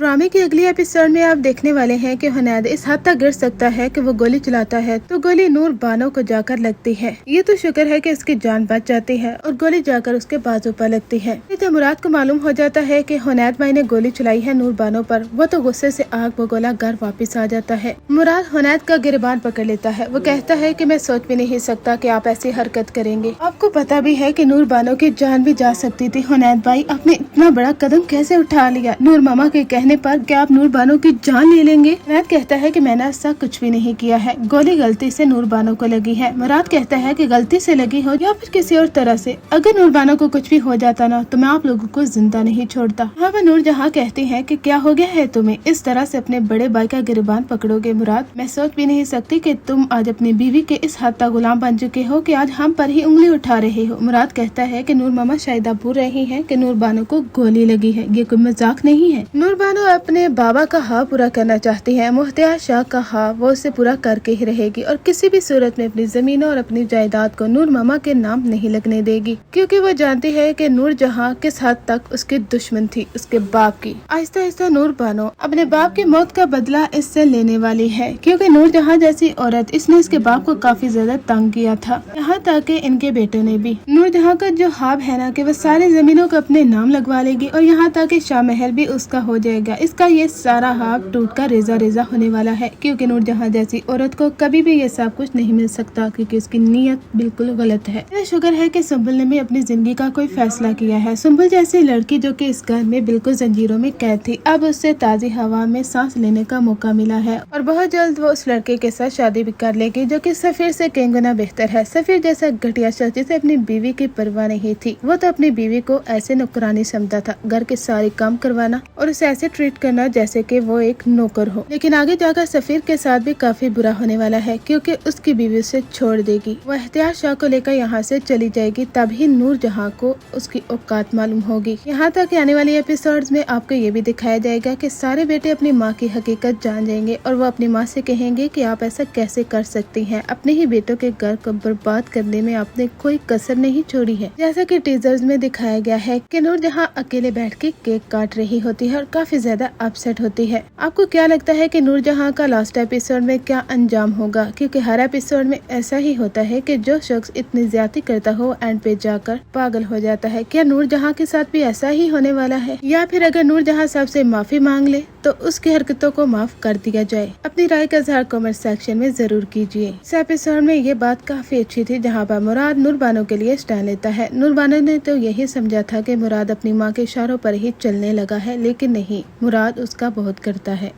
ड्रामे की अगली एपिसोड में आप देखने वाले हैं कि हुनैद इस हद तक गिर सकता है कि वो गोली चलाता है तो गोली नूर बानो को जाकर लगती है। ये तो शुक्र है कि उसकी जान बच जाती है और गोली जाकर उसके बाजू पर लगती है। तो मुराद को मालूम हो जाता है कि हुनैद भाई ने गोली चलाई है नूर बानो पर। वो तो गुस्से से आग बगोला घर वापस आ जाता है। मुराद हुनैद का गिरबान पकड़ लेता है। वो कहता है कि मैं सोच भी नहीं सकता कि आप ऐसी हरकत करेंगे। आपको पता भी है कि नूर बानो की जान भी जा सकती थी। हुनैद भाई आपने इतना बड़ा कदम कैसे उठा लिया? नूर मामा के कहने पर क्या आप नूर बानो की जान ले लेंगे? मुराद कहता है कि मैंने ऐसा कुछ भी नहीं किया है, गोली गलती से नूर बानो को लगी है। मुराद कहता है कि गलती से लगी हो या फिर किसी और तरह से, अगर नूर बानो को कुछ भी हो जाता ना तो मैं आप लोगों को जिंदा नहीं छोड़ता। हाँ नूर जहाँ कहती है कि क्या हो गया है तुम्हें, इस तरह से अपने बड़े भाई का गिरबान पकड़ोगे? मुराद मैं सोच भी नहीं सकती कि तुम आज अपनी बीवी के इस हद तक गुलाम बन चुके हो कि आज हम पर ही उंगली उठा रहे हो। मुराद कहता है कि नूर मामा शायद आप भूल रही हैं कि नूर बानो को गोली लगी है, ये कोई मजाक नहीं है। नूर बानो अपने बाबा का हाँ पूरा करना चाहती है। मुख्तियार शाह का हाँ वो उसे पूरा करके ही रहेगी और किसी भी सूरत में अपनी जमीनों और अपनी जायदाद को नूर मामा के नाम नहीं लगने देगी, क्योंकि वो जानती है कि नूर जहाँ किस हद तक उसकी दुश्मन थी उसके बाप की। आहिस्ता आहिस्ता नूर बानो अपने बाप की मौत का बदला इससे लेने वाली है, क्योंकि नूर जहाँ जैसी औरत इसने इसके बाप को काफी ज्यादा तंग किया था। यहाँ तक कि इनके बेटों ने भी। नूर जहाँ का जो ख्वाब है ना कि वो सारी जमीनों को अपने नाम लगवा लेगी और यहाँ तक कि शाह महल भी उसका हो जाएगा, इसका ये सारा ख्वाब टूट कर रेजा रेजा होने वाला है, क्योंकि नूर जहाँ जैसी औरत को कभी भी ये सब कुछ नहीं मिल सकता, क्योंकि उसकी नीयत बिल्कुल गलत है। शुक्र है कि सुंबुल ने भी अपनी जिंदगी का कोई फैसला किया है। सुंबुल जैसी लड़की जो कि इस घर में बिल्कुल जंजीरों में कैद थी, अब उससे ताजी हवा में सांस लेने का मौका मिला है और बहुत जल्द वो उस लड़के के साथ शादी भी कर लेगी जो कि सफीर से कई गुना बेहतर है। सफीर जैसा घटिया शख्स जिसे अपनी बीवी की परवाह नहीं थी, वो तो अपनी बीवी को ऐसे नौकरानी समझता था, घर के सारे काम करवाना और उसे ऐसे ट्रीट करना जैसे कि वो एक नौकर हो। लेकिन आगे जाकर सफीर के साथ भी काफी बुरा होने वाला है, क्योंकि उसकी बीवी उसे छोड़ देगी। वो इख्तियार शाह को लेकर यहाँ से चली जाएगी, तभी नूर जहाँ को उसकी औकात मालूम होगी। यहाँ तक आने वाली एपिसोड्स में आपको ये भी दिखाया जाएगा कि सारे बेटे अपनी माँ की हकीकत जान जाएंगे और वो अपनी माँ से कहेंगे कि आप ऐसा कैसे कर सकती हैं, अपने ही बेटों के घर को बर्बाद करने में आपने कोई कसर नहीं छोड़ी है। जैसा कि टीजर्स में दिखाया गया है कि नूर जहाँ अकेले बैठ के केक काट रही होती है और काफी ज्यादा अपसेट होती है। आपको क्या लगता है कि नूर जहाँ का लास्ट एपिसोड में क्या अंजाम होगा? क्योंकि हर एपिसोड में ऐसा ही होता है कि जो शख्स इतनी ज्यादती करता हो एंड पे जाकर पागल हो जाता है। क्या नूर जहाँ के साथ भी ऐसा ही होने वाला है, या फिर अगर नूर जहाँ सबसे माफी मांग ले तो उसकी हरकतों को माफ कर दिया जाए? अपनी राय का इज़हार कमेंट सेक्शन में जरूर कीजिए। इस एपिसोड में ये बात काफी अच्छी थी, जहाँ पर मुराद नूर बानो के लिए स्टैंड लेता है। नूर बानो ने तो यही समझा था कि मुराद अपनी माँ के इशारों पर ही चलने लगा है, लेकिन नहीं, मुराद उसका बहुत करता है।